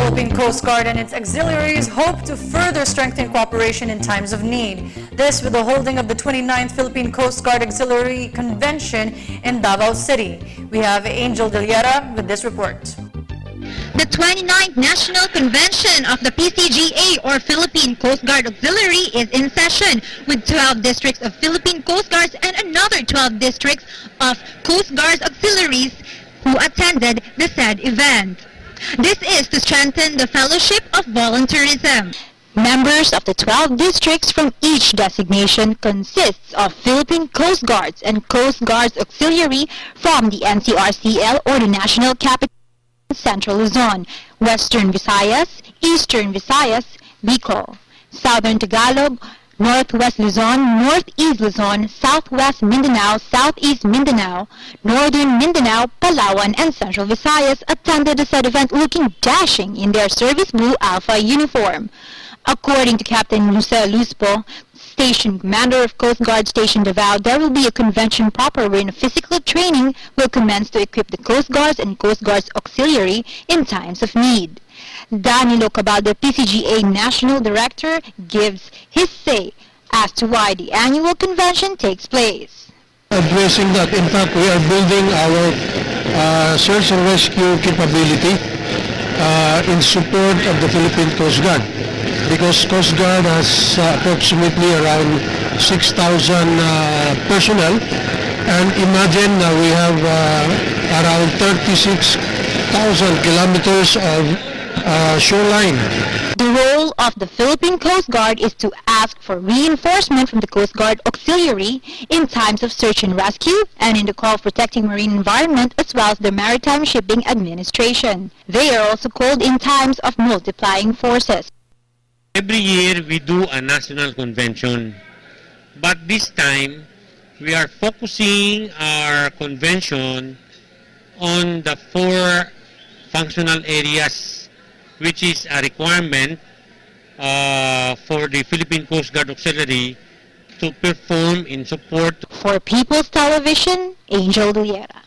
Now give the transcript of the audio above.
Philippine Coast Guard and its auxiliaries hope to further strengthen cooperation in times of need. This with the holding of the 29th Philippine Coast Guard Auxiliary Convention in Davao City. We have Angel Dillera with this report. The 29th National Convention of the PCGA or Philippine Coast Guard Auxiliary is in session with 12 districts of Philippine Coast Guards and another 12 districts of Coast Guards auxiliaries who attended the said event. This is to strengthen the fellowship of volunteerism. Members of the 12 districts from each designation consists of Philippine Coast Guards and Coast Guards Auxiliary from the NCRCL or the National Capital Central Luzon, Western Visayas, Eastern Visayas, Bicol, Southern Tagalog, Northwest Luzon, Northeast Luzon, Southwest Mindanao, Southeast Mindanao, Northern Mindanao, Palawan, and Central Visayas attended the said event looking dashing in their service blue alpha uniform. According to Captain Lucia Luzpo, Station Commander of Coast Guard Station Davao, there will be a convention proper wherein physical training will commence to equip the Coast Guards and Coast Guards Auxiliary in times of need. Danilo Cabaldo, PCGA National Director, gives his say as to why the annual convention takes place. Addressing that, in fact, we are building our search and rescue capability in support of the Philippine Coast Guard, because Coast Guard has approximately around 6,000 personnel, and imagine we have around 36,000 kilometers of shoreline. The role of the Philippine Coast Guard is to ask for reinforcement from the Coast Guard Auxiliary in times of search and rescue and in the call of protecting marine environment as well as the Maritime Shipping Administration. They are also called in times of multiplying forces. Every year we do a national convention, but this time we are focusing our convention on the 4 functional areas, which is a requirement for the Philippine Coast Guard Auxiliary to perform in support. For People's Television, Angel Dillera.